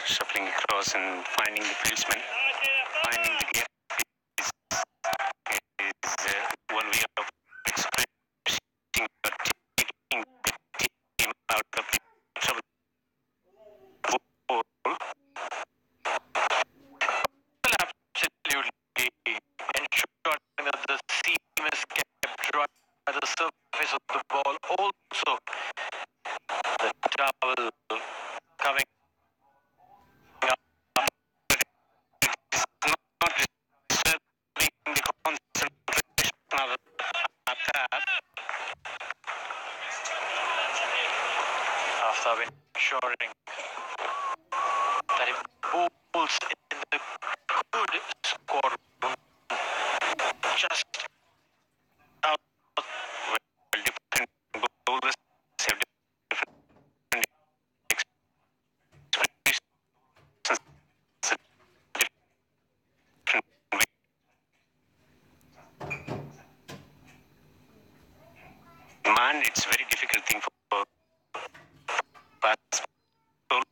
Shuffling across and finding the policeman, finding the gap is one way of expressing or taking the team out of the trouble. Absolutely ensuring that the seam is kept dry by the surface of the ball. Also, the towel coming up. It's not disturbing the concentration of the tap. After ensuring that it bowls in the good score just out. Well, different bowlers have different expressions, different way. Man, it's a very difficult thing for fast bowlers.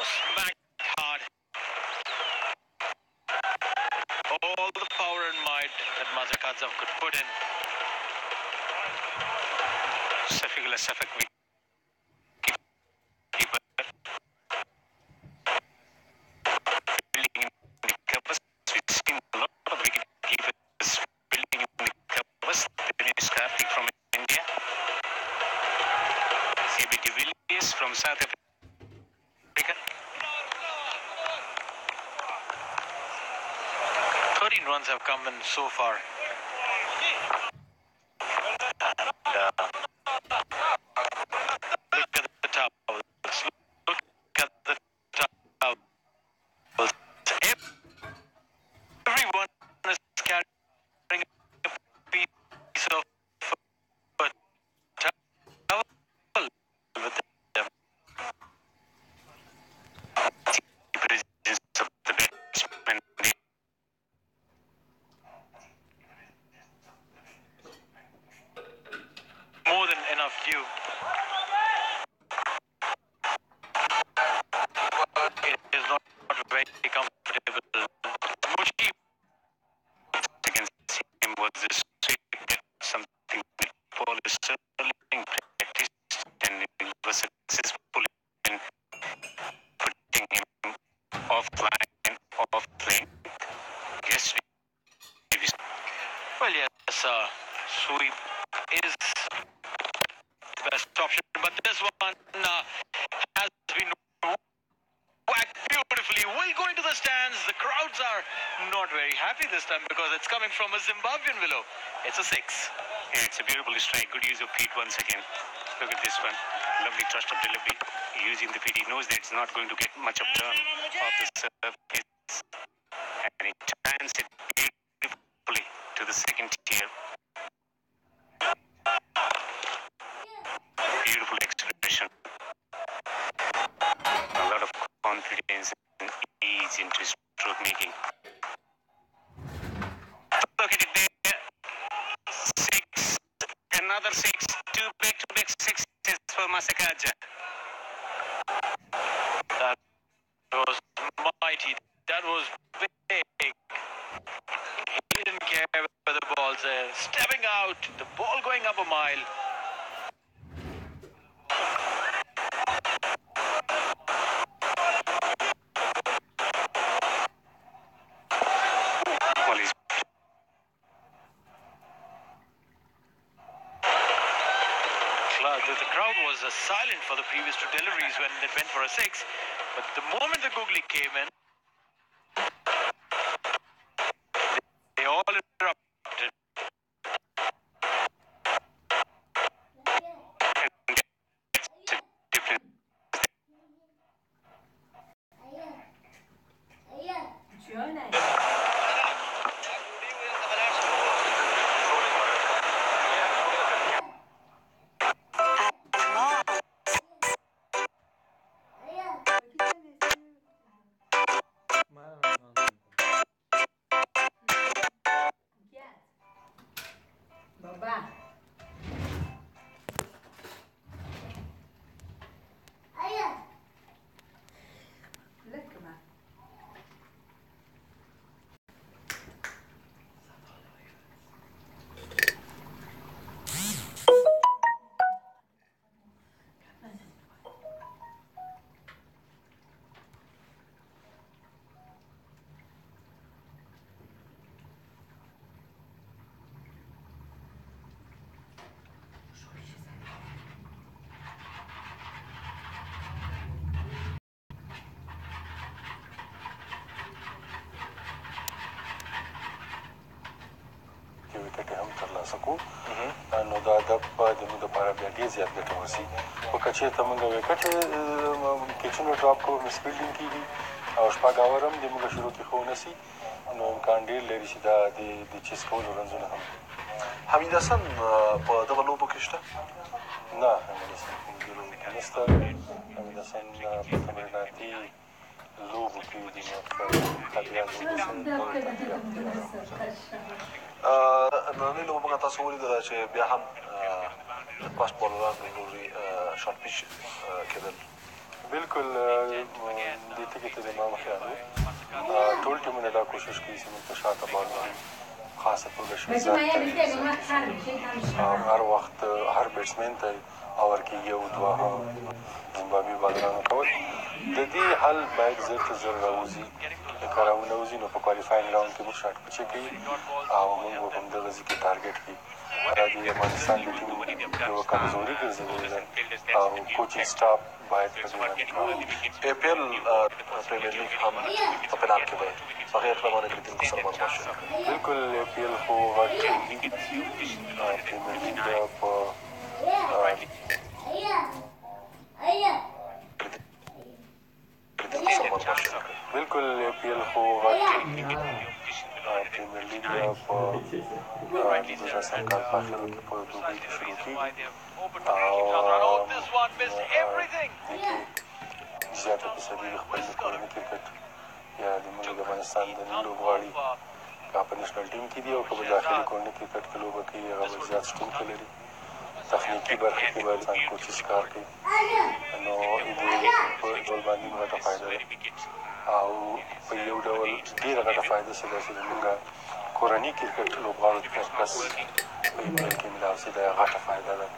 Smack hard. All the power and might that Mazakadzev could put in. Safik wicket keeper filling in the covers. We've seen a lot of wicket keepers filling in the covers. Then is Karthik from India. C.B. de Villiers from South Africa. 13 runs have come in so far. And look at the towels. Look at the towels. Everyone is carrying a piece of a towel with them. The presence of the batsman. More than enough due. It is not very comfortable. Mushi against him was this something that Paul is certainly practiced and was successful in putting him offline, off lane. Yes, well, yes, sweep is the best option, but this one has been whacked beautifully. We'll go into the stands. The crowds are not very happy this time because it's coming from a Zimbabwean willow. It's a 6. Yeah, it's a beautiful strike. Good use of feet once again. Look at this one. Lovely thrust of delivery. Using the feet. He knows that it's not going to get much of turn off the surface. And he turns it beautifully to the second tier. Beautiful expression. A lot of confidence and ease into stroke making. Look at it there. 6. Another 6. 2 back-to-back 6s for Mazakadzev. That was mighty. That was big. He didn't care where the ball's there. Stepping out. The ball going up a mile. The crowd was silent for the previous 2 deliveries when it went for a 6, but the moment the googly came in, they all interrupted. ګټې هم ترلاسه کړو نو دا هدف زموږ دپاره بیا ډېر زیات ګټور شي خو که چېرته موږ وکټې کیچونه ډراپ کوو مس فیلډینګ کېږي او شپږ اوور هم زموږ شروع کې ښه ونه شي نو امکان ډېر لري چې دا د چیز کولو رنزونه هم حمید حسن په دغه لوبو کې شته؟ نه حمید حسن په دې لوبو کې نشته حمید حسن په تمریناتي لوبو کې د خبریا لوبو سره نننۍ لوبه موږ تاسو ولیدله چې بیا هم فاسټ بالران نورې شارټ پیچ کېدل بلکل دې ټکي ته زما خیال و ټول ټیمونه دا کوشش کوي چې موږ په شاته بال خاصه توګه شهزاد هر وخت هر بیټسمین ته اور کې یو دوه زیمبابوي بالرانو کول د دې حل باید زر تر زر راوځي که راونوځي نو په کوالیفاینګ راوند کې موږ شاټ پچې کوي او موږ به همدغه ځای کې ټارګېټ کړي دا د افغانستان د ټیم یوه کمزوري ګرځېدلې ده او کوچینګ سټاف باید په دې باندې کار ای پی ایل پریمیر لیګ هم په فینال کې به په هغې اقدامانو کې د ټیم سره معلومات شوي بلکل ای پی ایل خو غټ لیګ پریمیر لیګ په بلکل ای پی ایل خو غټ لیګ پریمیر لیګ په 2000 کال په اخرو کې په دوبۍ کې شروع کېږي او زیاته فیصدي د خپل د کورني کرکټ یا زموږ د افغانستان د لوبغاړي که په نیشنل ټیم کې دي او که په داخلي کورني کرکټ کې لوبه کوي هغه به زیات شتون کې لري تخنیکي برخه کې به انسان کوچیز کار کوي نو د په ډول باندې غټه فایده ده او په یو ډول ډېره غټه فایده چې ده چې زموږ کورني کرکټ لوبغاړو ته پلس په ای پي ایل کې میلاو شي دا یوه غټه فایده ده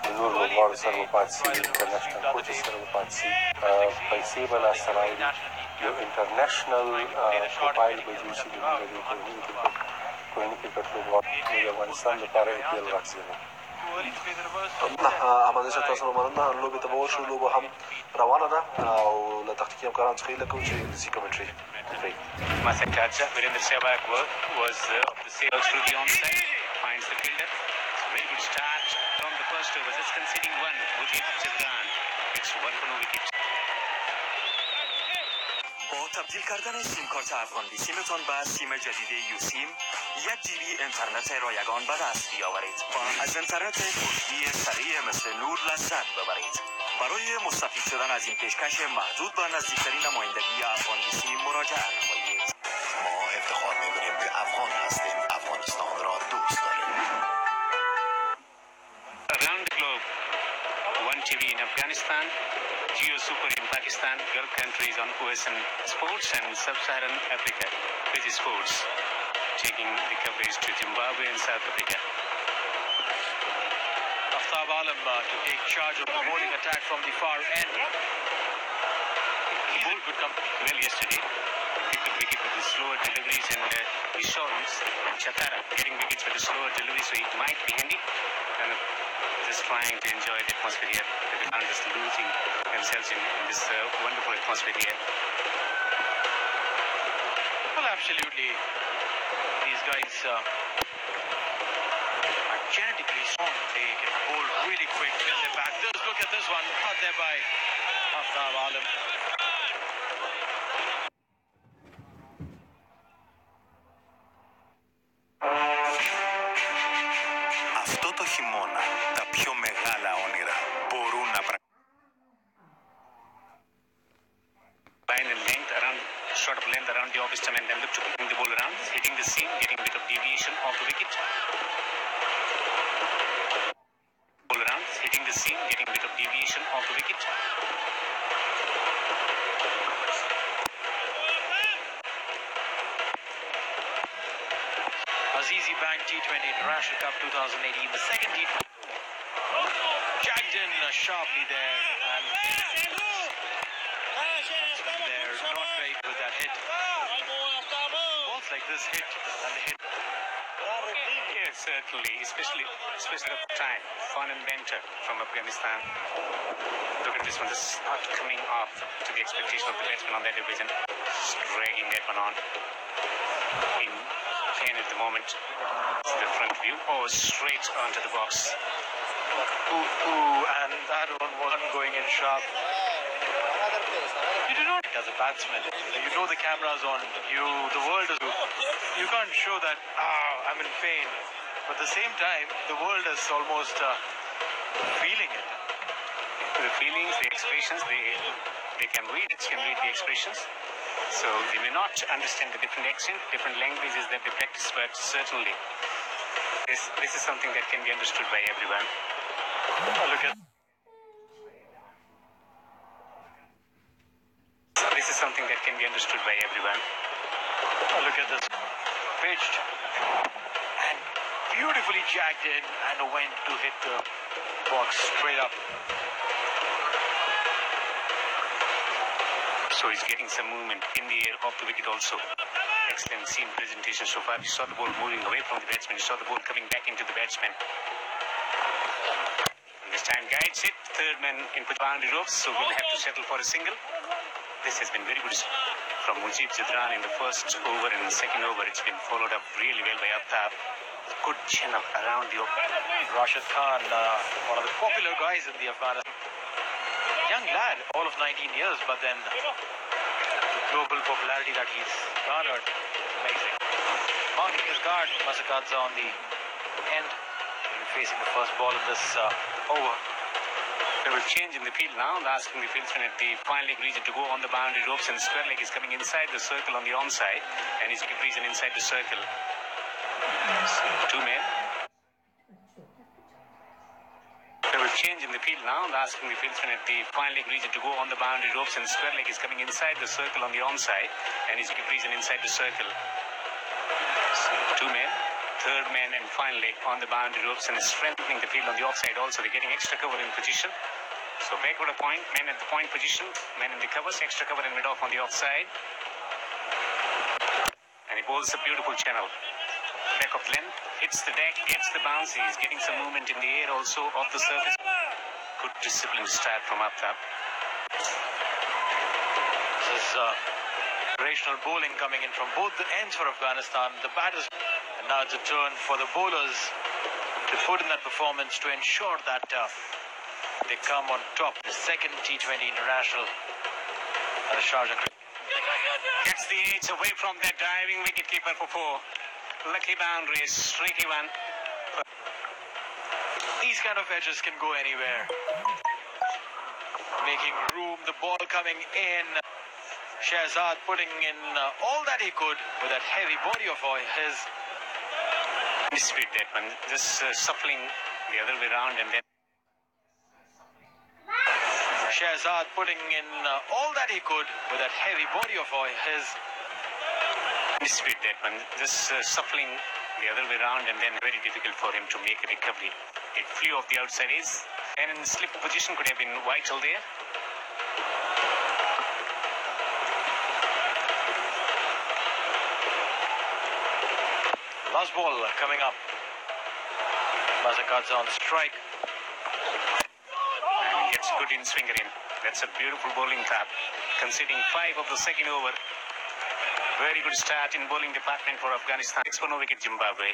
د نورو لوبغاړو سره به پاتې شي انټرنیشنل کوچز سره به پاتې شي پیسې به لاسته راوړي یو انټرنیشنل پروفایل به جوړ شي زموږ د کورني کرکټ لوبغاړو د افغانستان لپاره ای پي ایل راځي احمد صاحب تاسو نه مننه لوبې ته به وشو لوبه هم روانه ده او له تخنیکي همکارانو څخه هیله کوو چې انګلیسي کمنټري کوي Masakacha, Virendra Sehwag was of the sails through the onside, finds the fielder. It's a very good start from the first over. It's conceding one with the Afghanistan. It's one for no wicket. با تبدیل کردن سیم کارت افغان بی سیمتان به سیم جدید یو سیم 1 GB اینترنت رایگان به دست بیاورید و از اینترنت 4G سریع مثل نور لذت ببرید. برای مستفید شدن از این پیشکش محدود به نزدیکترین نمایندگی افغان بی سیم مراجعه نمایید. ما افتخار می‌کنیم که افغان هستیم، افغانستان را دوست داریم. Around the globe, One TV in Afghanistan, Geo Super in Pakistan, Gulf countries on OSN Sports, and Sub-Saharan Africa, which is Sports, taking the coverage to Zimbabwe and South Africa. Aftab Alam to take charge of the bowling attack from the far end. He bowled good come well yesterday. Picked the wicket with the slower deliveries, and we saw Chatara getting wickets with the slower delivery, so it might be handy. And just trying to enjoy the atmosphere here. They are just losing themselves in this wonderful atmosphere here. Well, absolutely. These guys are genetically strong. They can bowl really quick, build their back. Look at this one, caught there by Aftab Alam. Αυτό το χειμώνα τα πιο μεγάλα όνειρα μπορούν να Line and length around, short of length around the off stump, and then look to bring the ball around, hitting the seam, getting a bit of deviation off the wicket. Ball around, hitting the seam, getting a bit of deviation off the wicket. Azizi Bank T20 International Cup 2018, the second T20. Jagged in sharply there, and they're not very good with that hit. Balls like this hit, and the hit. Yes, certainly, especially at the time. Fun and Benter from Afghanistan. Look at this one, this is not coming up to the expectation of the batsman on that division. Just dragging that one on. In 10 at the moment. It's the front view. Oh, straight onto the box. And that one wasn't going in sharp. You do not, as a batsman, you know the camera's on you, the world is. You can't show that, I'm in pain. But at the same time, the world is almost feeling it. The feelings, the expressions, they can read it, can read the expressions. So they may not understand the different accent, different languages that they practice, but certainly this is something that can be understood by everyone. Look at. This is something that can be understood by everyone. Look at this. Pitched and beautifully jacked in and went to hit the box straight up. So he's getting some movement in the air off the wicket also. Excellent scene presentation so far. You saw the ball moving away from the batsman. You saw the ball coming back into the batsman. This time guides it. Third man in boundary ropes, so we'll have to settle for a single. This has been very good from Mujib Zidran in the first over, and in the second over it's been followed up really well by Aftab. Good channel around the open. Rashid Khan, one of the popular guys in the Afghanistan. Young lad, all of 19 years, but then the global popularity that he's garnered, amazing. Marking his guard, Masakadza on the end. He'll be facing the first ball in this over. There was change in the field now, asking the fieldsman at the final leg region to go on the boundary ropes, and the square leg is coming inside the circle on the onside, and he's giving region inside the circle. Two men. There was change in the field now, asking the fieldsman at the final leg region to go on the boundary ropes, and the square leg is coming inside the circle on the onside, and he's giving region inside the circle. Two men. Third man and final leg on the boundary ropes, and strengthening the field on the offside also. They're getting extra cover in position. So backward a point, men at the point position, men in the covers, extra cover and mid-off on the offside. And he bowls a beautiful channel. Back of length, hits the deck, gets the bounce. He's getting some movement in the air also off the surface. Good disciplined start from up top. This is operational bowling coming in from both the ends for Afghanistan. The batters. And now it's a turn for the bowlers to put in that performance to ensure that they come on top. The second T20 International at the Sharjah. Gets the edge away from that diving wicketkeeper for four. Lucky boundary, streaky one. These kind of edges can go anywhere. Making room, the ball coming in. Shahzad putting in all that he could with that heavy body of his. Dispute that one, just shuffling the other way around, and then Shahzad putting in all that he could with that heavy body of his. Dispute that one, just shuffling the other way around, and then very difficult for him to make a recovery. It flew off the outside edge, and in slip position could have been vital there. Last ball coming up. Masakadza on strike. And he gets good in swinger in. That's a beautiful bowling tap. Conceding 5 of the second over. Very good start in bowling department for Afghanistan. 6 for no wicket Zimbabwe.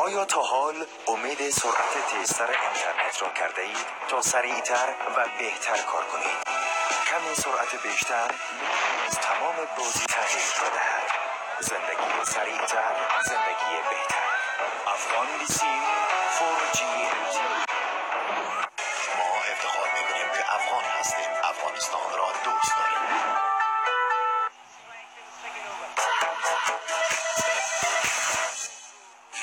آیا تا حال امید سرعت تیزتر اینترنت را کرده اید تا سریعتر و بهتر کار کنید؟ کمی سرعت بیشتر از تمام بازی تغییر بدهد. زندگی سریعتر، زندگی بهتر. افغان بیسیم 4G LTE. ما افتخار میکنیم که افغان هستیم. افغانستان را دوست داریم.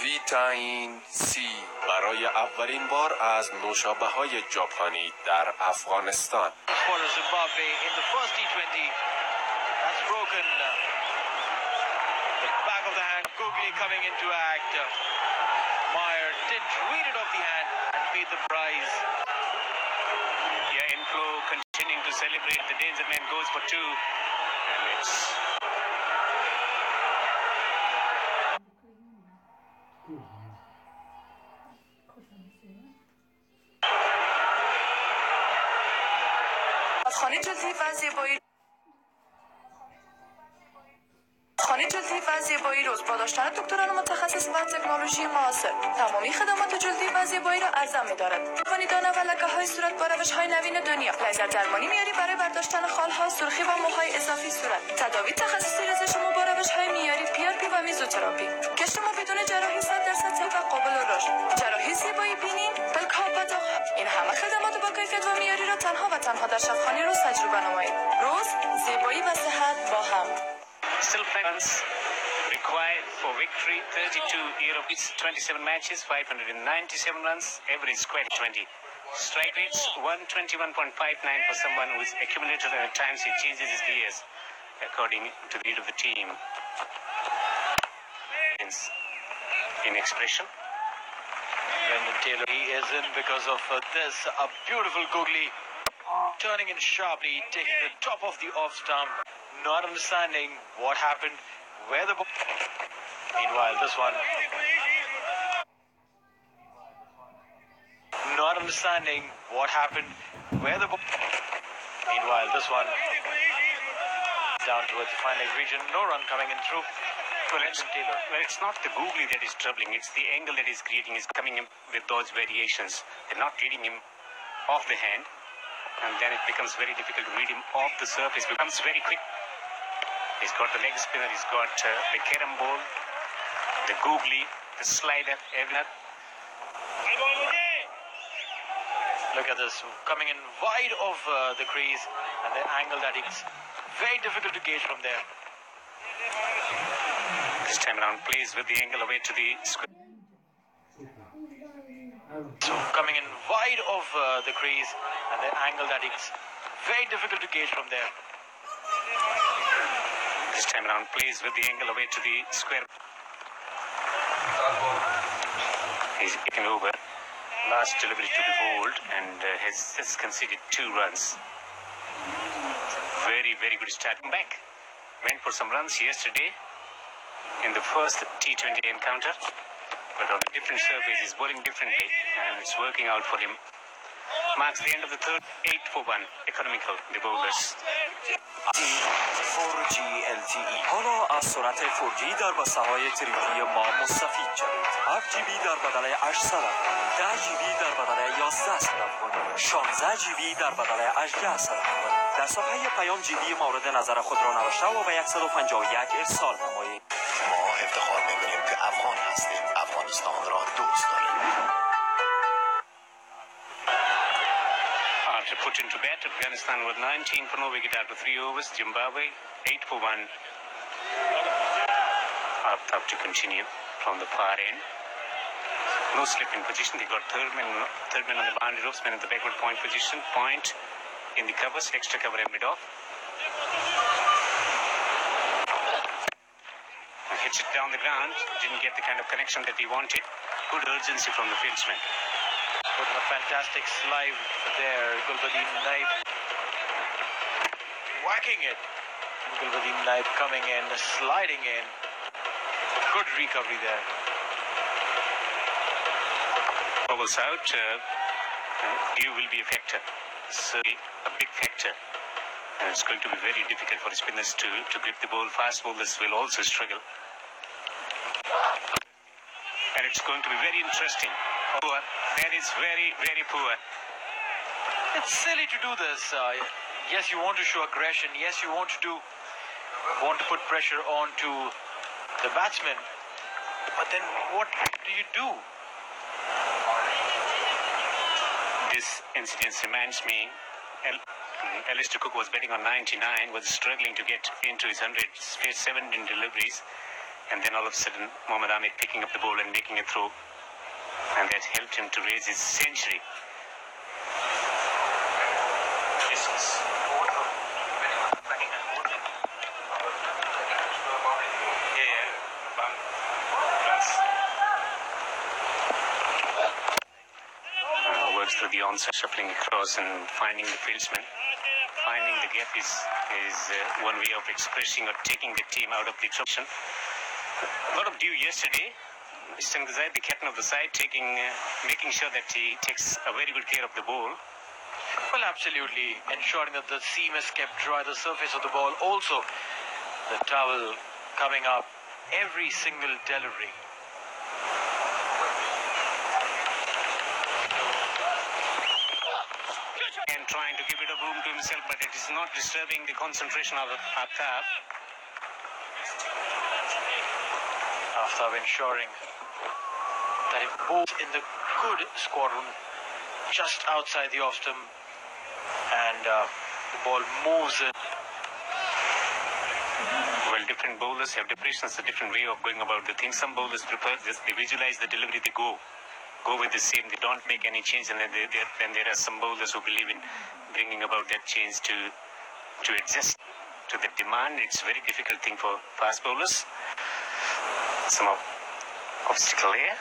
ویتامین سی برای اولین بار از نوشابه‌های ژاپنی در افغانستان. For Zimbabwe in the first T20, that's broken. The back of the hand, Googly coming into act. Meyer didn't read it off the hand and paid the prize. Yeah, inflow continuing to celebrate. The danger man goes for 2, and it's خانه جلدی و زیبایی خانه جلدی و زیبایی روز با داشتن دکتران متخصص و تکنولوژی معاصر تمامی خدمات جلدی و زیبایی را ارزان می‌دارد. توانی دانه و لکه‌های صورت با روش‌های نوین دنیا، لیزر درمانی معیاری برای برداشتن خال‌ها، سرخی و موهای اضافی صورت، تداوی تخصصی ریزش مو با روش‌های معیاری PRP و میزوتراپی، کشت مو بدون جراحی 100% طبی و قابل رشد، جراحی زیبایی بینی، پلک‌ها و داغ. این همه خدمات با کیفیت و معیاری را تنها و تنها در شفاخانه روز تجربه نمایید. روز زیبایی و صحت با هم. Still runs required for victory. 32 Europeans, 27 matches, 597 runs, average square 20. Strike rates 121.59 for someone who is accumulated, and at times he changes his gears according to the need of the team. In expression. Brendan Taylor, he is in because of this. A beautiful googly turning in sharply, taking the top of the off stump, not understanding what happened, where the ball. Meanwhile, this one. Not understanding what happened, where the ball. Meanwhile, this one. Down towards the final region, no run coming in through. Well, it's not the googly that is troubling, it's the angle that is creating, is coming in with those variations. They're not reading him off the hand, and then it becomes very difficult to read him off the surface. It becomes very quick. He's got the leg spinner, he's got the carom ball, the googly, the slider, everything. Look at this, coming in wide of the crease, and the angle that it's very difficult to gauge from there. This time around plays with the angle away to the square. So coming in wide of the crease, and the angle that it's very difficult to gauge from there. This time around plays with the angle away to the square. He's getting over. Last delivery to be bowled, and has just conceded 2 runs. Very, very good start. Back. Went for some runs yesterday in the first T20I encounter, but on a different surface. He's bowling differently, and it's working out for him. Marks the end of the third. 8 for 1. Economical, the bowlers. 4G LTE. حالا از سرعت 4G در بسته‌های 3G ما مستفید شوید. 7GB در بدل 800 افغانی، 10GB در بدل 1100 افغانی، 16GB در بدل 1800 افغانی. در صفحه پیام جیبی مورد نظر خود را نوشته و به 151 ارسال نمایید. ما افتخار می‌کنیم که افغان هستیم. افغانستان را دوست داریم. After put into bat, Afghanistan with 19 for no wicket after 3 overs. Zimbabwe 8 for 1. Up to continue from the far end. No slip in position. They got third man on the boundary ropes, man in the backward point position. Point in the covers, extra cover and mid off. Hits it down the ground. Didn't get the kind of connection that he wanted. Good urgency from the fieldsman. Put in a fantastic slide there. Gulbadeem Naib whacking it. Gulbadeem Naib coming in, sliding in. Good recovery there. Bubbles out. Dew will be a factor. So a big factor. And it's going to be very difficult for spinners to grip the ball. Fast bowlers will also struggle. And it's going to be very interesting. Poor. That is very, very poor. It's silly to do this. Yes, you want to show aggression. Yes, you want to put pressure onto the batsman. But then what do you do? This incident reminds me, Alistair Cook was betting on 99, was struggling to get into his 100, 17 deliveries, and then all of a sudden Mohammad Ahmed picking up the ball and making a throw, and that helped him to raise his century. Works through the onside, shuffling across and finding the fieldsman. Finding the gap is one way of expressing or taking the team out of the obstruction. A lot of dew yesterday. Mr. Ngazai, the captain of the side, making sure that he takes a very good care of the ball. Well, absolutely. Ensuring that the seam is kept dry, the surface of the ball, also the towel coming up every single delivery. And trying to give it a room to himself, but it is not disturbing the concentration of Aftab. Aftab ensuring that it moves in the good squadron just outside the off stump, and the ball moves in. Well, different bowlers have different, a different way of going about the thing. Some bowlers prefer just they visualize the delivery, they go with the same, they don't make any change, and then there are some bowlers who believe in bringing about that change to adjust to the demand. It's a very difficult thing for fast bowlers. Some obstacle here,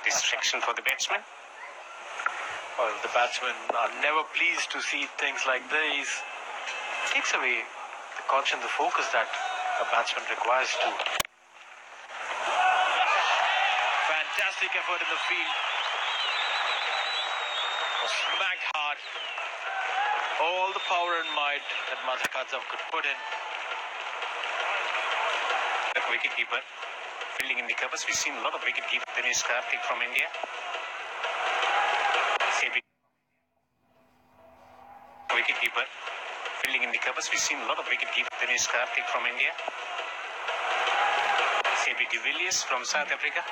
distraction for the batsman. Well, the batsmen are never pleased to see things like these. Takes away the conscience, the focus that a batsman requires to. Fantastic effort in the field. Smacked hard. All the power and might that Mazhar could put in. The wicketkeeper fielding in the covers. We've seen a lot of wicketkeepers. Dinesh Karthik from India. Wicketkeeper fielding in the covers. We've seen a lot of wicketkeepers. Dinesh Karthik from India. Sebi de Villiers from South Africa.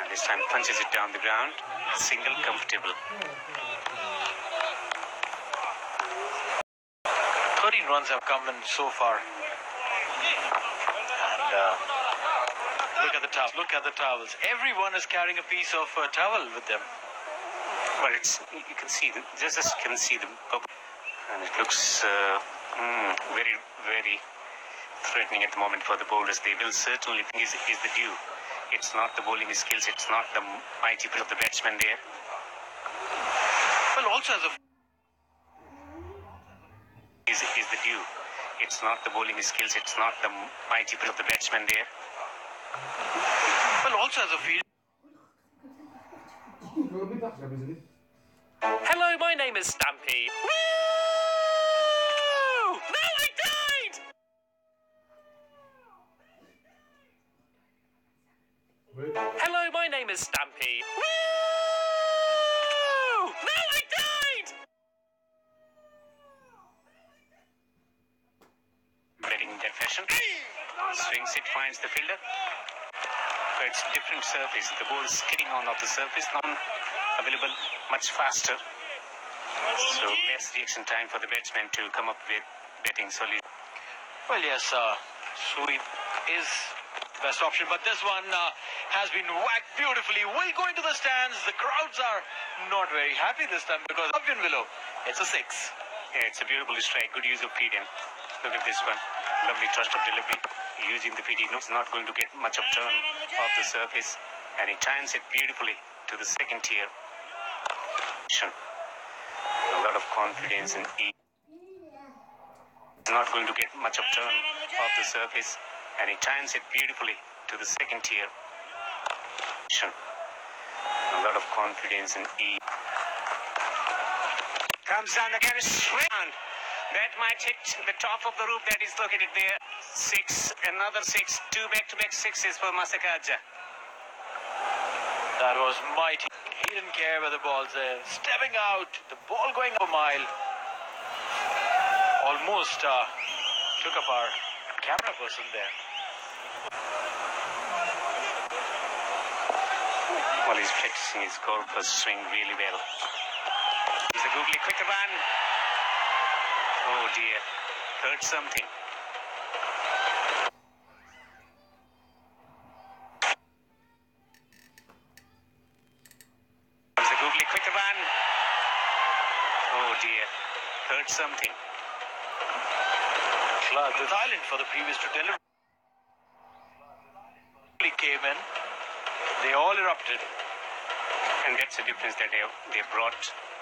And this time punches it down the ground. Single, comfortable. 13 runs have come in so far. And look at the towels. Look at the towels. Everyone is carrying a piece of towel with them. Well, you can see just as you can see the purple, and it looks very, very threatening at the moment for the bowlers. They will certainly think is the due. It's not the bowling skills. It's not the mighty of the batsman there. Well, also as a is the due. It's not the bowling skills. It's not the mighty of the batsman there. Well, also as a field. Hello, my name is Stampy. Woo! No, I died! Hello, my name is Stampy. Woo! No, I died! Betting in that fashion. Swings it, finds the fielder. But it's different surface. The ball is skidding on off the surface, not available much faster. So less reaction time for the batsman to come up with betting solution. Well, yes, sweep is the best option, but this one has been whacked beautifully. Will go into the stands. The crowds are not very happy this time because of Willow. It's a 6. Yeah, it's a beautiful strike. Good use of feet in. Look at this one. Lovely thrust of delivery. Using the feet, he's not going to get much of turn off the surface, and he times it beautifully to the second tier. A lot of confidence in E. He's not going to get much of turn off the surface, and he times it beautifully to the second tier. A lot of confidence in E. Comes down again, swing. That might hit the top of the roof that is located there. 6, another 6, 2 back-to-back 6s for Masakaja. That was mighty. He didn't care where the ball's there. Stepping out, the ball going up a mile. Almost took up our camera person there. Well, he's practicing his golfer's swing really well. He's a googly quick run. Oh dear, hurt something. He's a googly quick run. Oh dear, hurt something. The silent for the previous to deliver. Came in. They all erupted. And that's the difference that they brought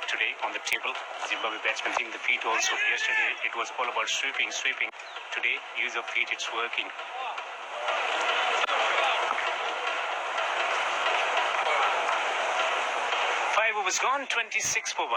today on the table. Zimbabwe batsmen think the feet also. Yesterday it was all about sweeping. Today, use of feet, it's working. was gone 26 for 1.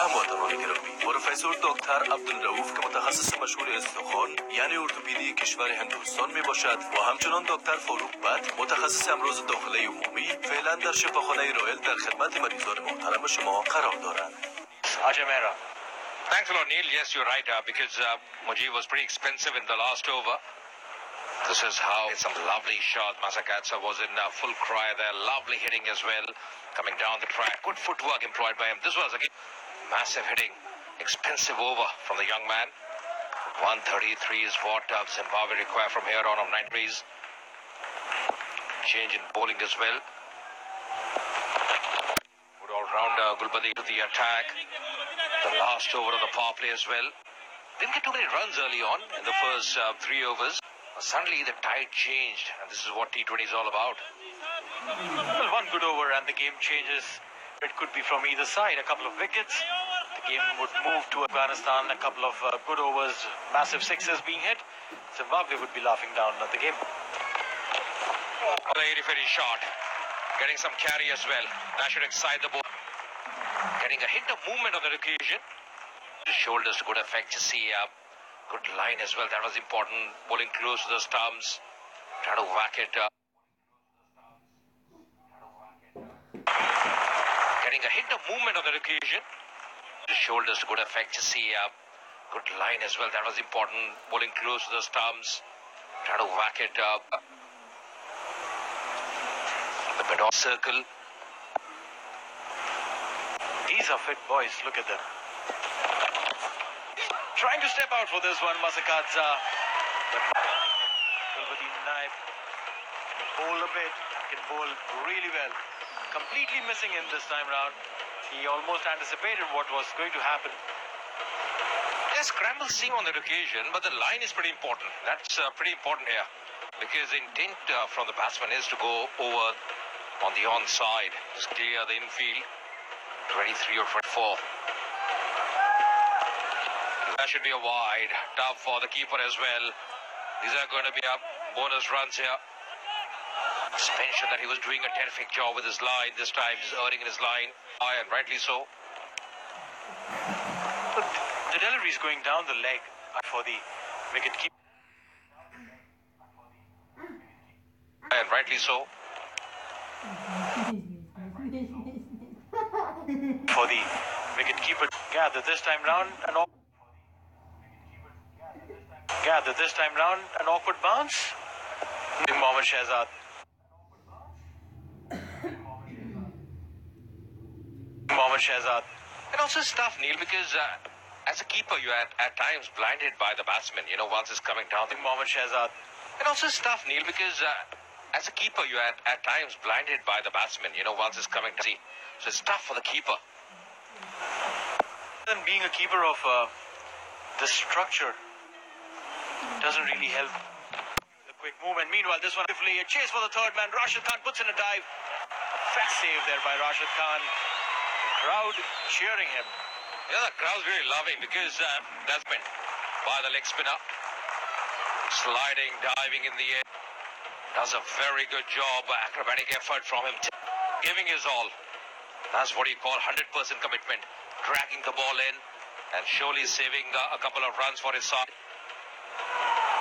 هموطنان گرامی، پروفسور دکتر عبدالرؤوف که متخصص مشهور استخوان یعنی ارتوپدی کشور هندوستان می باشد و همچنان دکتر فاروق بت متخصص امراض داخلی عمومی فعلا در شفاخانه رایل در خدمت مریضان محترم شما قرار دارند. Ajamera. Thanks a lot, Neil. Yes, you're right, because Mujib was pretty expensive in the last over. This is how some lovely shot. Masakatsa was in full cry there. Lovely hitting as well. Coming down the track. Good footwork employed by him. This was again massive hitting. Expensive over from the young man. 133 is what Zimbabwe require from here on 9 degrees. Change in bowling as well. Good all-rounder Gulbadi to the attack. The last over of the power play as well. Didn't get too many runs early on in the first 3 overs. Suddenly the tide changed, and this is what T20 is all about. Well, one good over and the game changes. It could be from either side. A couple of wickets. The game would move to Afghanistan. A couple of good overs, massive sixes being hit. Zimbabwe would be laughing down at the game. The 80-50 shot. Getting some carry as well. That should excite the ball. Getting a hint of movement on that occasion. The shoulders to good effect. You see good line as well. That was important. Bowling close to the stumps. Trying to whack it. Getting a hint of movement on that occasion. The shoulders to good effect. You see good line as well. That was important. Bowling close to the stumps. Trying to whack it. The mid-off circle. These are fit boys. Look at them. Trying to step out for this one, Masakadza. Gulbadi Naib can bowl a bit, can bowl really well. Completely missing him this time round. He almost anticipated what was going to happen. Yes, scramble seam on that occasion, but the line is pretty important. That's pretty important here. Because the intent from the batsman is to go over on the onside. Just clear the infield. 23 or 24. That should be a wide. Tough for the keeper as well. These are going to be bonus runs here. Suspension that he was doing a terrific job with his line. This time he's erring in his line. And rightly so. The delivery is going down the leg for the wicket keeper. And rightly so. For the wicket keeper. Gather this time round and an awkward bounce. Mohammad Shahzad. And also it's tough, Neil, because as a keeper you are at times blinded by the batsman, once it's coming down. Mohammad Shahzad. And also it's tough, Neil, because as a keeper you are at times blinded by the batsman, once it's coming down. So it's tough for the keeper. And being a keeper of the structure doesn't really help the quick movement. Meanwhile, this one, a chase for the third man. Rashid Khan puts in a dive. Fast save there by Rashid Khan. The crowd cheering him. Yeah, the crowd's really loving because that's been by the leg spinner. Sliding, diving in the air. Does a very good job. Acrobatic effort from him. Giving his all. That's what you call 100% commitment. Dragging the ball in and surely saving a couple of runs for his side.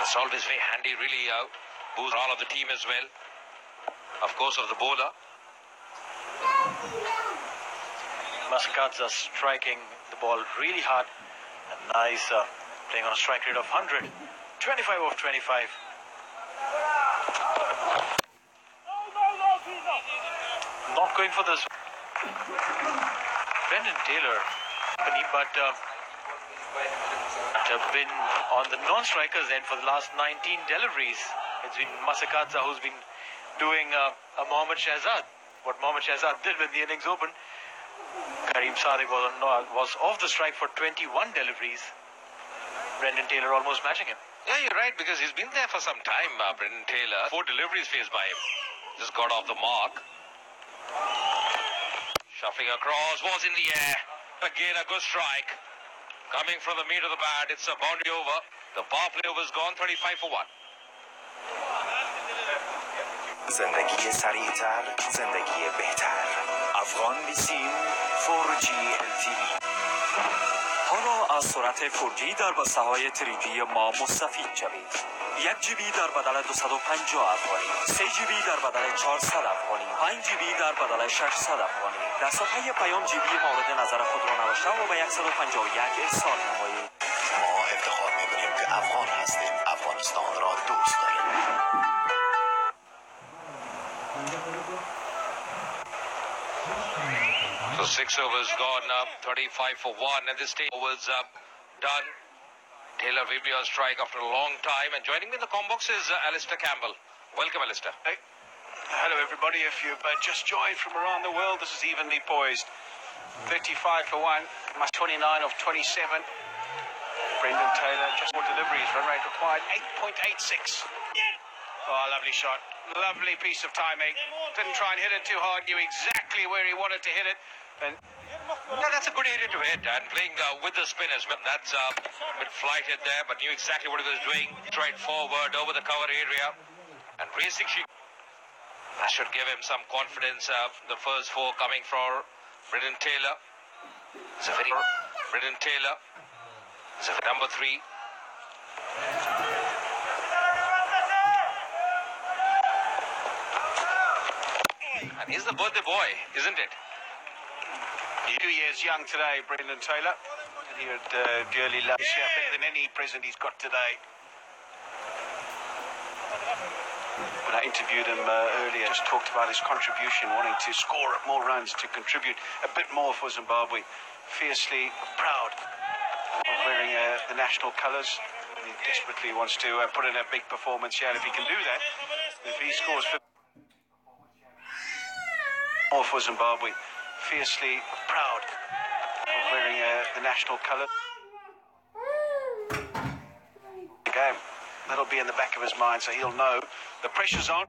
It's always very handy, really boosts all of the team as well. Of course, of the bowler. Masakadza striking the ball really hard. And nice playing on a strike rate of 100. 25 of 25. Not going for this. Brendan Taylor, but have been on the non-strikers end for the last 19 deliveries. It's been Masakadza who's been doing a Mohammad Shahzad. What Mohammad Shahzad did when the innings opened. Kareem Sadiq was off the strike for 21 deliveries. Brendan Taylor almost matching him. Yeah, you're right, because he's been there for some time, Brendan Taylor. 4 deliveries faced by him. Just got off the mark. Shuffling across, was in the air. Again, a good strike. Coming from the meat of the bat, it's a boundary over. The power play over is gone, 35 for 1. زندگی سریعتر، زندگی بهتر. افغان بیسیم 4G LTE. حالا از سرعت 4G در بسته‌های 3G ما مستفید شوید. 1 GB در بدل 250 افغانی، 3 GB در بدل 400 افغانی، 5 GB در بدل 600 افغانی. دستگاه پیام GB مورد نظر خود را نوشته و به 151 ارسال نمایید. ما افتخار می‌کنیم که افغان هستیم. افغانستان را دوست داریم. So 6 overs gone up, 35 for 1, and this stage overs up, done. Taylor will be on strike after a long time, and joining me in the com box is Alistair Campbell. Welcome, Alistair. Hey. Hello, everybody. If you've just joined from around the world, this is evenly poised. 35 for 1, 29 of 27. Brendan Taylor, just more deliveries, run rate required 8.86. Oh, lovely shot. Lovely piece of timing. Didn't try and hit it too hard, knew exactly where he wanted to hit it. And Yeah, that's a good area to hit, and playing with the spin as well. That's a bit flighted there, but knew exactly what he was doing. Straight forward over the cover area, and racing. That should give him some confidence. The first 4 coming for Brendan Taylor. It's a very Brendan Taylor. It's a number 3. And he's the birthday boy, isn't it? 2 years young today, Brendan Taylor. And he would dearly love his better than any present he's got today. When I interviewed him earlier, just talked about his contribution, wanting to score more runs, to contribute a bit more for Zimbabwe. Fiercely proud of wearing the national colours. He desperately wants to put in a big performance here. And if he can do that, if he scores more for Zimbabwe, fiercely proud of wearing the national colour. The game, that'll be in the back of his mind, so he'll know the pressure's on.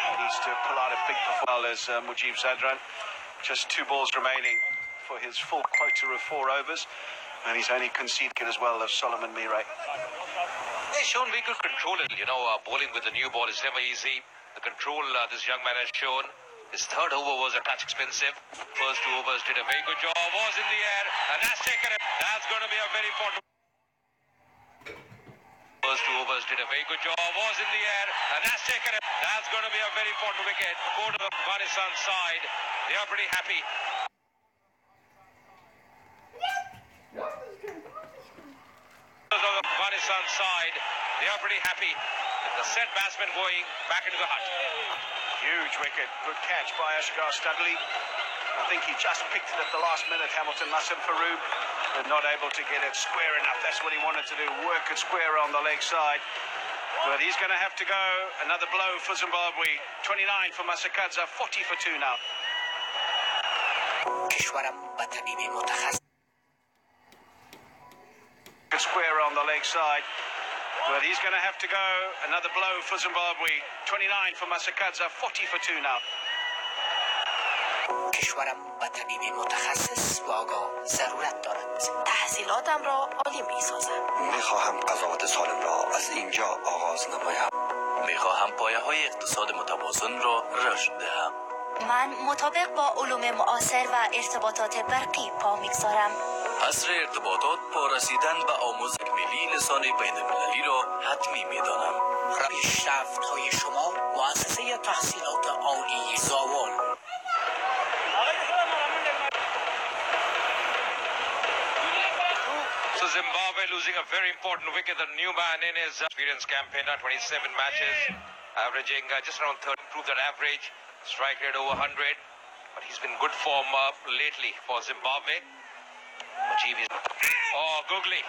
He needs to pull out a big performance as Mujib Zadran. Just 2 balls remaining for his full quota of 4 overs, and he's only conceded as well as Solomon Mire. They've shown we could control it. Bowling with the new ball is never easy. The control this young man has shown. His 3rd over was a touch expensive. First 2 overs did a very good job. Was in the air, and that's taken it. That's going to be a very important. First 2 overs did a very good job. Was in the air, and that's taken it. That's going to be a very important wicket. Go to the Afghanistan side. They are pretty happy. The Afghanistan side, they are pretty happy. The set batsman going back into the hut. Huge wicket. Good catch by Ashgar Studley. I think he just picked it at the last minute, Hamilton Nassim Farouk, but not able to get it square enough. That's what he wanted to do, work it square on the leg side. But he's going to have to go. Another blow for Zimbabwe. 29 for Masakadza, 40 for 2 now. Square on the leg side. But he's going to have to go. Another blow for Zimbabwe. 29 for Masakadza, 40 for 2 now. کشورم به طبیب متخصص و آگاه ضرورت دارد. تحصیلاتم را عالی می سازم. میخواهم قضاوت سالم را از اینجا آغاز نمایم. میخواهم پایه های اقتصاد متوازن را رشد دهم. من مطابق با علوم معاصر و ارتباطات برقی پا میگذارم. عصر ارتباطات پا رسیدن به آموزش ملی لسان بین المللی را حتمی میدانم. پیشرفت های شما مؤسسه تحصیلات عالی زاول. So Zimbabwe losing a very important wicket. The new man in his experienced campaigner, 27 matches, averaging just around 30, improved that average. Strike rate over 100, but he's been good form lately for Zimbabwe. Oh, googly.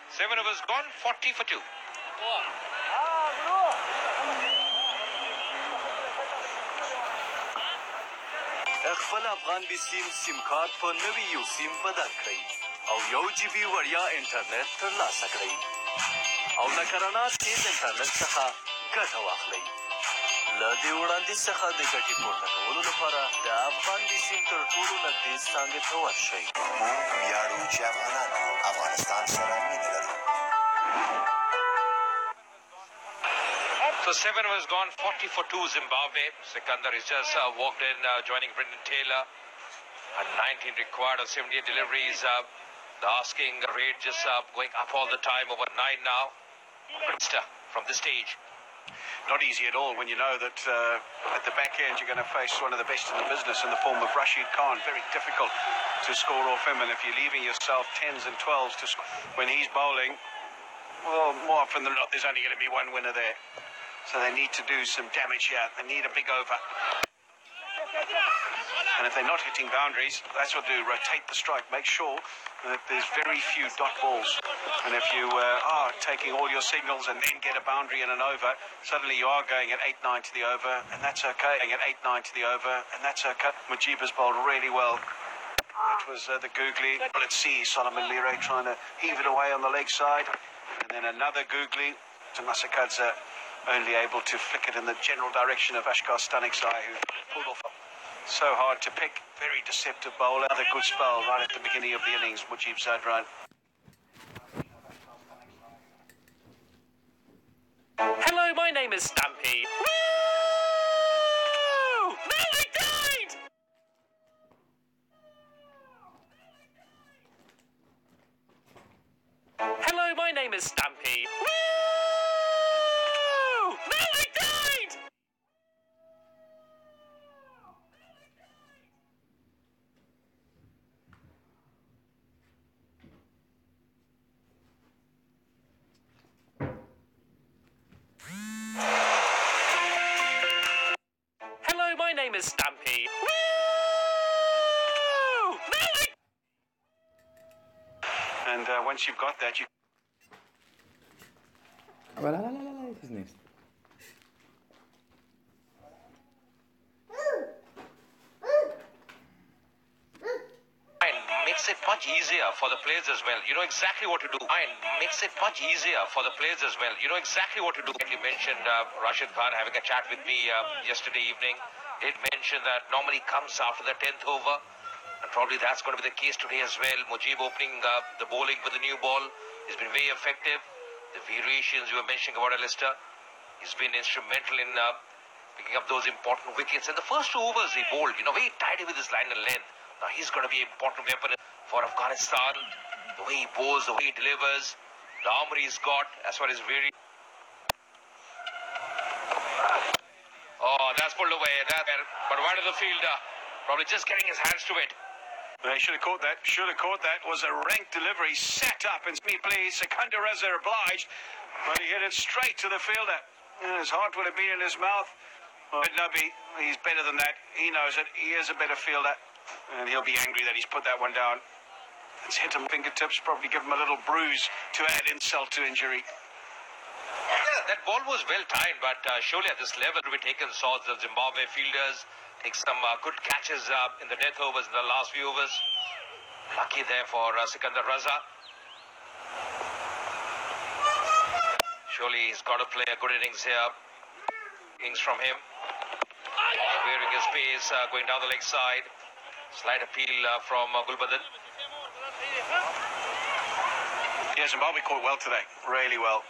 7 overs gone, 40 for 2. خپل افغان بسیم سیم کارت په نوي یو سیم بدل کړئ او 1 GB وړیا انټرنیټ ترلاسه کړئ او له کرانه تیز انټرنیټ څخه ګټه واخلئ. له دې وړاندیز څخه د ګټې پورته کولو لپاره د افغان بسیم تر ټولو نږدې څانګې ته ورشئ. موږ ویاړو چې افغانان افغانستان سره مینه لرو. So 7 was gone, 40 for 2 Zimbabwe. Sikandar is just walked in, joining Brendan Taylor. And 19 required of 78 deliveries. The asking rate just going up all the time, over 9 now. From this stage. Not easy at all when you know that at the back end you're going to face one of the best in the business in the form of Rashid Khan. Very difficult to score off him, and if you're leaving yourself 10s and 12s to score when he's bowling, well, more often than not there's only going to be one winner there. So they need to do some damage here. They need a big over. And if they're not hitting boundaries, that's what do. Rotate the strike. Make sure that there's very few dot balls. And if you are taking all your signals and then get a boundary and an over, suddenly you are going at 8-9 to the over, and that's okay. Going at 8-9 to the over, and that's okay. Mujib has bowled really well. That was the googly. Let's see Solomon Leray trying to heave it away on the leg side. And then another googly to Masakadze, only able to flick it in the general direction of Ashkar Staniksai, who pulled off. So hard to pick. Very deceptive bowler. Another good spell right at the beginning of the innings, Mujib Zadran. Hello, my name is Stampy. Woo! No, I died! Hello, my name is Stampy. Woo! No, I died! Hello, my name is Stampy. Woo! No, And once you've got that, you It is next. Makes it much easier for the players as well. You know exactly what to do. And makes it much easier for the players as well. You know exactly what to do. You mentioned Rashid Khan having a chat with me yesterday evening. Did mention that normally comes after the 10th over. And probably that's going to be the case today as well. Mujib opening the bowling with the new ball. He's been very effective. The variations you were mentioning about Alistair. He's been instrumental in picking up those important wickets. And the first 2 overs he bowled, you know, very tidy with his line and length. Now he's going to be an important weapon for Afghanistan. The way he bowls, the way he delivers, the armour he's got as far as very... Oh, that's pulled away. But why did the fielder? Probably just getting his hands to it. They should have caught that. Should have caught that. Was a rank delivery. Sat up and me please. Sekunda Raza obliged. But he hit it straight to the fielder. And his heart would have been in his mouth. Well, Nubby, he's better than that. He knows it. He is a better fielder. And he'll be angry that he's put that one down. It's hit him fingertips. Probably give him a little bruise to add insult to injury. Yeah, that ball was well timed. But surely at this level, we taken swords of Zimbabwe fielders. Take some good catches in the death overs in the last few overs. Lucky there for Sikandar Raza. Surely he's got to play a good innings here. Innings from him. Wearing his pace, going down the leg side. Slight appeal from Gulbadan. Yeah, Zimbabwe caught well today. Really well.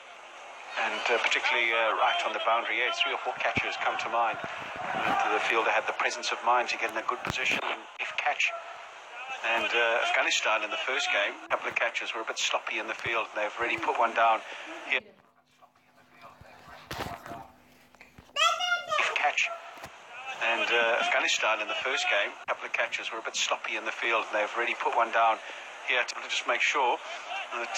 And particularly right on the boundary edge. 3 or 4 catches come to mind. And the fielder had the presence of mind to get in a good position and catch. And Afghanistan in the first game, a couple of catches were a bit sloppy in the field. And they've really put one down here. Catch. And Afghanistan in the first game, a couple of catches were a bit sloppy in the field. And they've really put one down here to just make sure that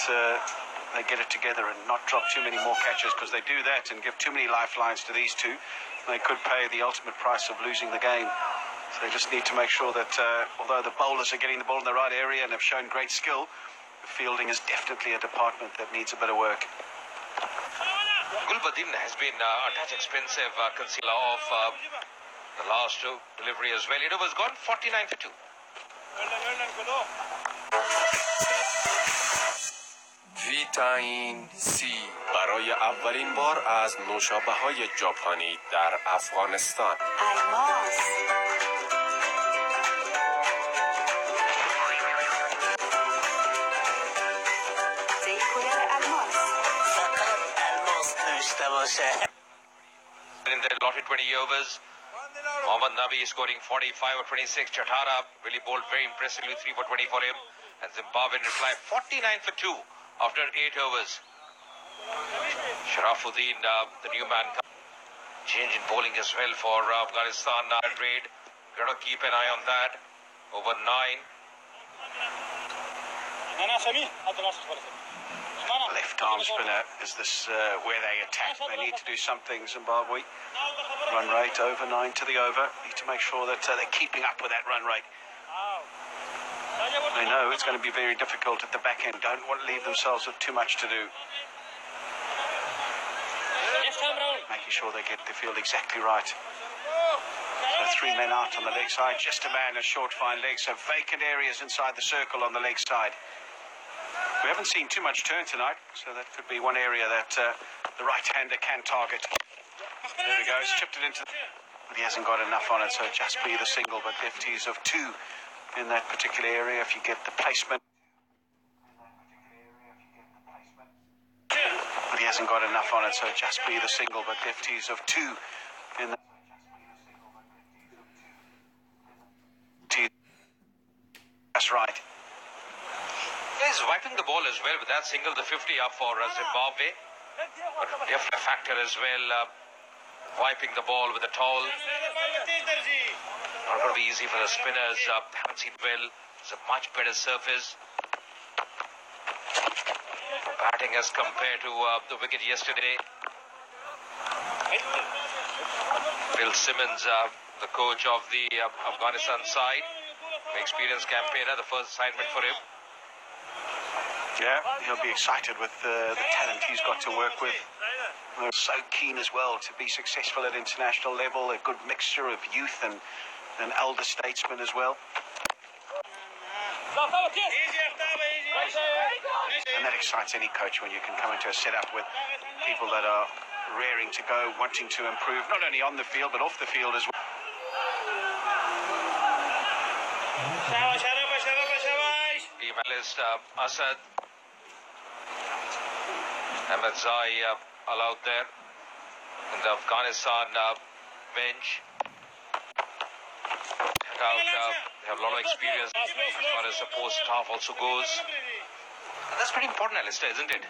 they get it together and not drop too many more catches, because they do that and give too many lifelines to these two. They could pay the ultimate price of losing the game. So they just need to make sure that although the bowlers are getting the ball in the right area and have shown great skill, the fielding is definitely a department that needs a bit of work. Gulbadan has been a touch expensive concealer of The last delivery as well. It was gone 49 for 2. ویتامین C برای اولین بار از نوشابه‌های ژاپنی در افغانستان. الماس دیکولر الماس فقط الماس داشته باشه. In the allotted 20 overs, Mohammad Nabi scoring 45 or 26. Chatara really bowled very impressively, 3 for 20 for him. And Zimbabwe in reply 49 for 2 after 8 overs. Sharafuddin, the new man, change in bowling as well for Afghanistan raid. Got to keep an eye on that. Over 9. Left arm spinner is this where they attack. They need to do something, Zimbabwe. Run rate over 9 to the over. Need to make sure that they're keeping up with that run rate. They know it's going to be very difficult at the back end. Don't want to leave themselves with too much to do. Making sure they get the field exactly right. So 3 men out on the leg side. Just a man, a short fine leg. So vacant areas inside the circle on the leg side. We haven't seen too much turn tonight, so that could be one area that the right-hander can target. There he goes, chipped it into but he hasn't got enough on it, so just be the single, but lefties of 2 in that particular area if you get the placement. But he hasn't got enough on it, so just be the single, but lefties of 2 in the that's right. He's wiping the ball as well with that single, the 50 up for Zimbabwe. But definitely a factor as well, wiping the ball with a towel. Not going to be easy for the spinners. Haven't seen well. It's a much better surface. Batting as compared to the wicket yesterday. Phil Simmons, the coach of the Afghanistan side. Experienced campaigner, the first assignment for him. Yeah, he'll be excited with the talent he's got to work with. They're so keen as well to be successful at international level, a good mixture of youth and elder statesmen as well. And that excites any coach when you can come into a setup with people that are raring to go, wanting to improve, not only on the field but off the field as well. Team analyst Asad Ahmed Zai allowed there in the Afghanistan bench. They have a lot of experience as far as support staff also goes. And that's pretty important, Alistair, isn't it?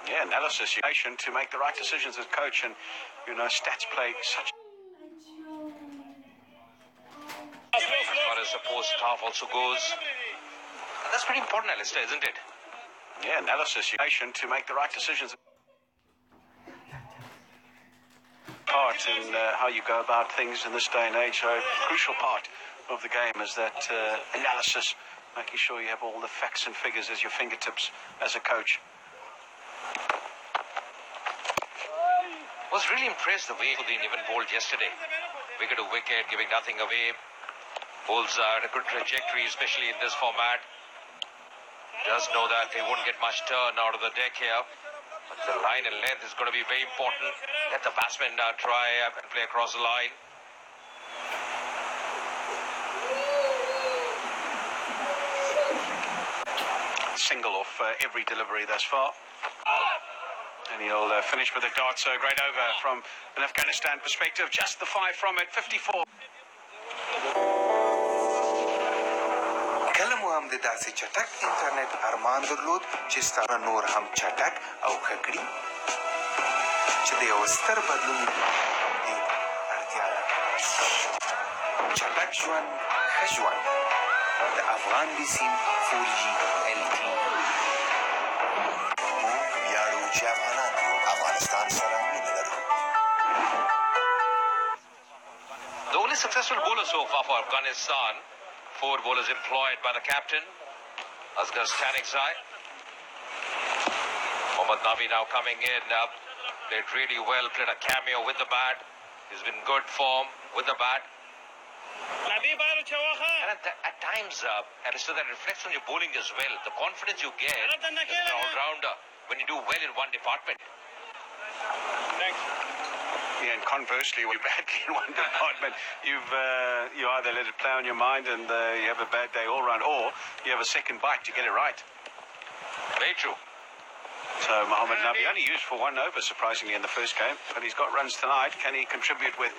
Yeah, analysis, to make the right decisions as coach, and stats play such. As far as support staff also goes. And that's pretty important, Alistair, isn't it? Yeah, analysis, to make the right decisions. Part in how you go about things in this day and age. So a crucial part of the game is that analysis, making sure you have all the facts and figures as your fingertips as a coach. Was really impressed the way they even bowled yesterday. Wicket to wicket, giving nothing away. Bowls are at a good trajectory, especially in this format. Does know that they won't get much turn out of the deck here. But the line and length is going to be very important. Let the batsmen try and play across the line. Single off every delivery thus far. And he'll finish with a dart, so great over from an Afghanistan perspective. Just the 5 from it, 54. کله مو هم د داسې چټک انټرنیټ ارمان درلود چې ستاسو نور هم چټک او ښه کړي چې د یو ستر بدلون دې اړتیا ده چټک ژوند ښه ژوند د افغان بي سیم 4G LTE موږ ویاړو چې افغانان یو افغانستان سره مینه لرو. The only successful bowler so far for Afghanistan. 4 bowlers employed by the captain, Asghar Stanikzai. Mohammad Nabi now coming in. Played really well, played a cameo with the bat. He's been good form with the bat. And at times, Alistair, that reflects on your bowling as well. The confidence you get as an all-rounder when you do well in one department. Thanks. Yeah, and conversely, when you're badly in one department, you either let it play on your mind and you have a bad day all round, or you have a second bite to get it right. Very true. So Mohammad Nabi only used for 1 over, surprisingly, in the first game, but he's got runs tonight. Can he contribute with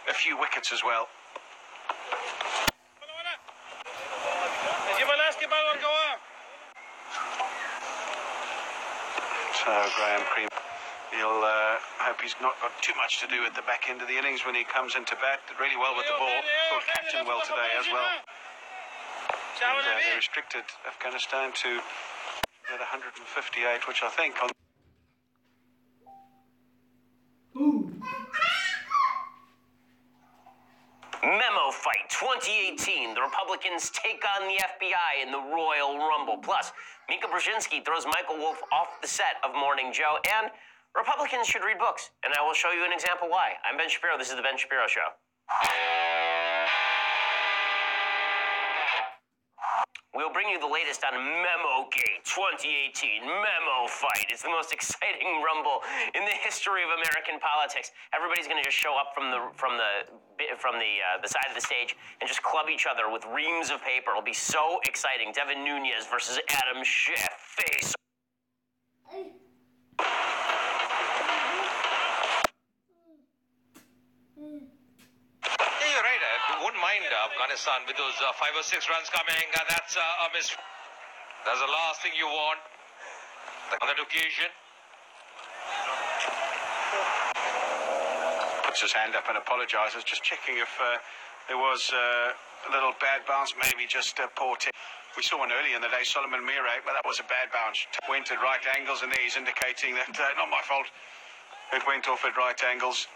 a few wickets as well? So Graham Cream, he'll hope he's not got too much to do at the back end of the innings when he comes into bat. Did really well with the ball. Thought captain well today as well. And, they restricted Afghanistan to 158, which I think on Memo Fight 2018. The Republicans take on the FBI in the Royal Rumble. Plus, Mika Brzezinski throws Michael Wolff off the set of Morning Joe. And Republicans should read books. And I will show you an example why. I'm Ben Shapiro. This is The Ben Shapiro Show. We'll bring you the latest on Memo Gate 2018 Memo Fight. It's the most exciting rumble in the history of American politics. Everybody's going to just show up from the side of the stage and just club each other with reams of paper. It'll be so exciting. Devin Nunes versus Adam Schiff. Face. You're right. I wouldn't mind Afghanistan with those 5 or 6 runs coming. That's a miss. That's the last thing you want on that occasion. Puts his hand up and apologises. Just checking if there was a little bad bounce, maybe just a poor tip. We saw one earlier in the day, Solomon Mire, but that was a bad bounce. Went at right angles, and he's indicating that, not my fault, it went off at right angles.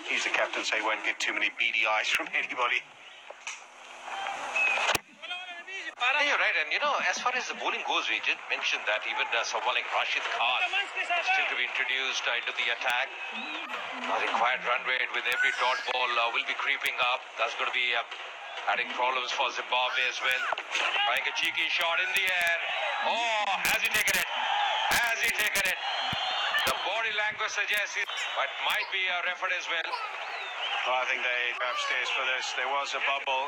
He's the captain, so he won't get too many beady eyes from anybody. You're right, and as far as the bowling goes, we did mention that even someone like Rashid Khan still to be introduced into the attack. Required run rate with every dot ball will be creeping up. That's going to be adding problems for Zimbabwe as well. Trying a cheeky shot in the air. Oh, has he taken it? Has he taken it? The body language suggests it, but might be a referee as well. Well, I think they go upstairs for this. There was a bubble.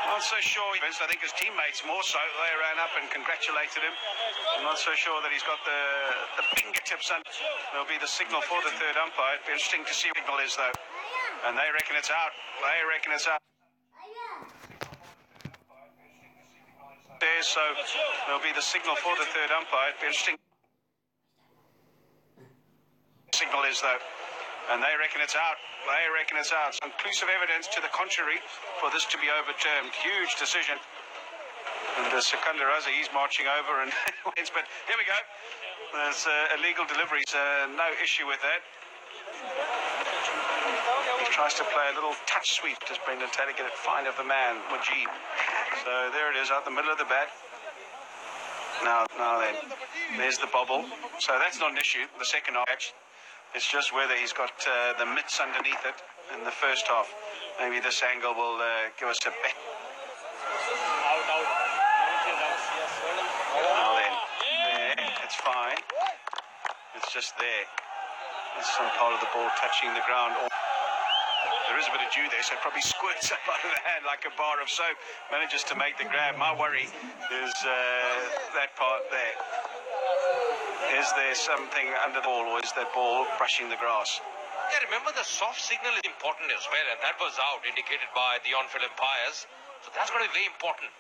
Not so sure. I think his teammates more so. They ran up and congratulated him. I'm not so sure that he's got the fingertips on. There'll be the signal for the third umpire. It'll be interesting to see what the signal is, though. And they reckon it's out. They reckon it's out. There, so there'll be the signal for the third umpire. It'll be interesting. Signal is, though. And they reckon it's out. They reckon it's out. Some conclusive evidence to the contrary for this to be overturned. Huge decision. And Secunda Raza, he's marching over and wins. But here we go. There's illegal deliveries. No issue with that. He tries to play a little touch sweep. Does Brendan Taylor get it fine of the man, Mujib? So there it is, out the middle of the bat. Now then, there's the bobble. So that's not an issue. The second match. It's just whether he's got the mitts underneath it in the first half. Maybe this angle will give us a bet. Now then, there, it's fine. It's just there. There's some part of the ball touching the ground. There is a bit of dew there, so it probably squirts up out of the hand like a bar of soap. Manages to make the grab. My worry is that part there. Is there something under the ball, or is that ball brushing the grass? Yeah, remember the soft signal is important as well, and that was out, indicated by the on-field umpires. So that's going to be very important.